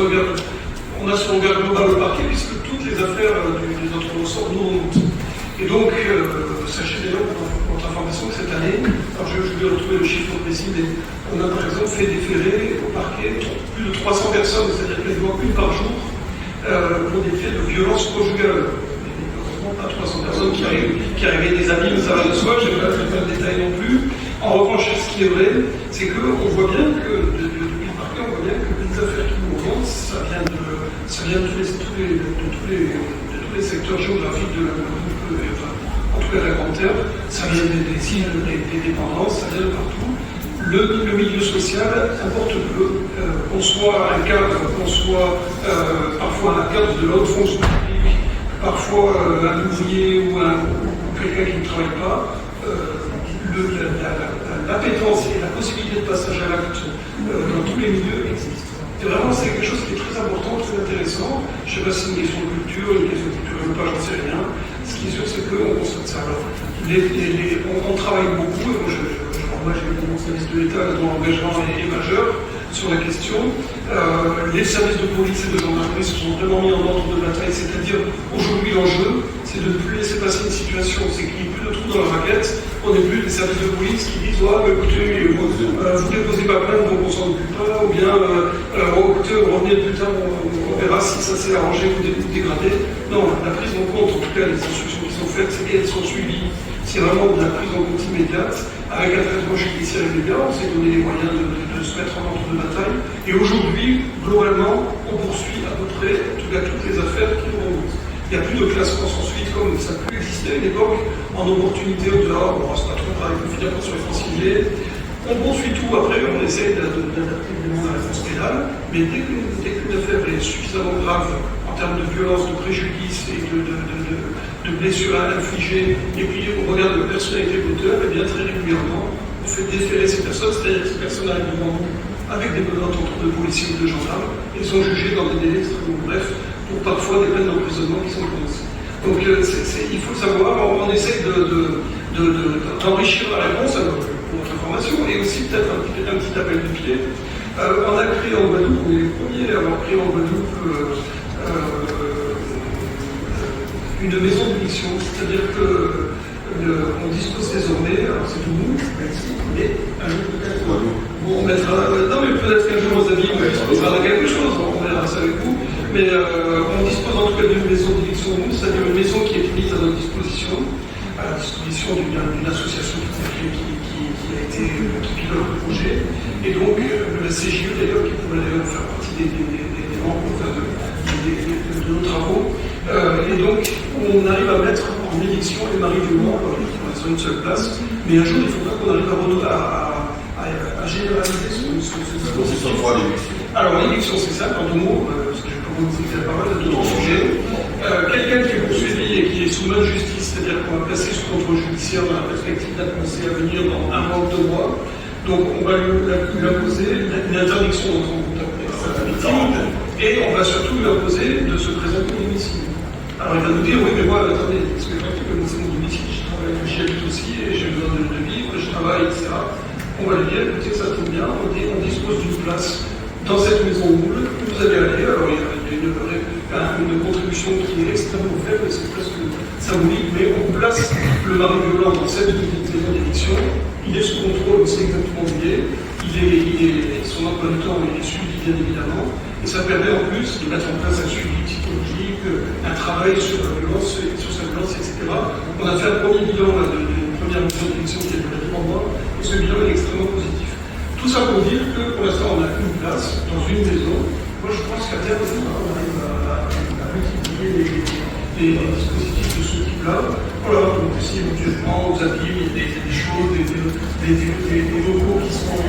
on a ce regard global au parquet, puisque toutes les affaires des autres ressorts nous remontent. Et donc, sachez d'ailleurs, pour votre information, que cette année, alors je vais retrouver le chiffre précis, mais on a par exemple fait déférer au parquet plus de 300 personnes, c'est-à-dire quasiment une par jour, pour des faits de violence conjugale. Pas 300 personnes qui arrivaient des amis, mais ça va de soi, je ne vais pas faire le détail non plus. En revanche, ce qui est vrai, c'est qu'on voit bien que, depuis le parquet, on voit bien que les affaires qui nous remontent, ça vient de tous les secteurs géographiques de la Guadeloupe, enfin, en tout cas de la Grande-Terre, ça vient des îles, des dépendances, ça vient de partout. Le milieu social importe peu, qu'on soit un cadre, qu'on soit parfois un cadre de la haute fonction publique, parfois un ouvrier ou quelqu'un qui ne travaille pas, l'appétence et la possibilité de passage à l'acte dans tous les milieux existent. Et vraiment, c'est quelque chose qui est très important, très intéressant. Je ne sais pas si c'est une question de culture, une question culturelle ou pas, j'en sais rien. Ce qui est sûr, c'est qu'on constate ça. Alors, on travaille beaucoup, et moi j'ai vu que mon service de l'État, dont l'engagement est majeur sur la question. Les services de police et de gendarmerie se sont vraiment mis en ordre de bataille, c'est-à-dire aujourd'hui l'enjeu, c'est de ne plus laisser passer une situation, c'est qu'il n'y ait plus de trous dans la raquette, on n'est plus des services de police qui disent écoutez, vous ne déposez pas plainte, donc on s'en occupe pas, ou bien écoutez, revenez plus tard, on verra si ça s'est arrangé ou dégradé. Non, la prise en compte, en tout cas les instructions qui sont faites, c'est qu'elles sont suivies, c'est vraiment de la prise en compte immédiate, avec un traitement judiciaire immédiat, on s'est donné les moyens de se mettre en ordre de bataille, et aujourd'hui, globalement, on poursuit à peu près, en tout cas toutes les affaires qui nous remontent. Il n'y a plus de classement sans suite comme ça a pu exister à une époque, en opportunité au dehors, on ne reste pas trop par les confidents sur les franciliers. On poursuit tout, après on essaie d'adapter la réponse pénale, mais dès qu'une affaire est suffisamment grave en termes de violence, de préjudice et de blessures infligées, et puis on regarde la personnalité de l'auteur, et bien très régulièrement, on fait déférer ces personnes, c'est-à-dire que ces personnes arrivent devant nous avec des menottes entre de policiers ou de gendarmes, et sont jugées dans des délais extrêmement brefs, pour parfois des peines d'emprisonnement qui sont prononcées. Donc il faut le savoir, on essaie d'enrichir la réponse pour votre information, et aussi peut-être un petit appel du pied. On a créé en Guadeloupe, on est les premiers à avoir créé en Guadeloupe une maison d'éviction, c'est-à-dire qu'on dispose désormais, alors c'est tout nous, mais un jour peut-être on mettra, non mais peut-être qu'un jour nos amis on disposera de quelque chose, on verra ça avec vous, mais on dispose en tout cas d'une maison d'éviction, c'est-à-dire une maison qui est mise à notre disposition, à la disposition d'une association qui pilote le projet, et donc le CGE d'ailleurs qui pourrait d'ailleurs faire partie des membres de nos travaux, et donc on arrive à mettre en éviction les maris violents sur une seule place, mais un jour il faudra qu'on arrive à généraliser ce dispositif. Alors l'éviction c'est ça, en deux mots, parce que je peux vous dire pas mal d'autres sujets. Quelqu'un qui est poursuivi et qui est sous main de justice, c'est-à-dire qu'on va placer sous contrôle judiciaire dans la perspective d'un procès à venir dans un mois ou 2 mois, donc on va lui imposer une interdiction d'entrer en contact avec sa victime, et on va surtout lui imposer de se présenter au domicile. Alors il va nous dire, oui mais moi, attendez, parce que j'ai fait que c'est mon domicile, j'y habite aussi, et j'ai besoin de vivre, je travaille, etc. On va lui dire, écoutez, ça tombe bien, on dispose d'une place dans cette maison moule, vous allez aller, alors il y a une contribution qui est extrêmement faible, c'est presque symbolique, mais on place le mari violent dans cette petite maison d'éviction, il est sous contrôle, on sait exactement où il est, son emploi du temps est suivi bien évidemment, et ça permet en plus de mettre en place un suivi psychologique, un travail sur la violence, sur sa violence, etc. On a fait un premier bilan d'une première maison d'éviction qui a duré 3 mois, et ce bilan est extrêmement positif. Tout ça pour dire que pour l'instant on a une place dans une maison. Moi je pense qu'à terme on arrive à multiplier les dispositifs de ce type-là. Voilà, donc si éventuellement vous avez des choses, des locaux qui sont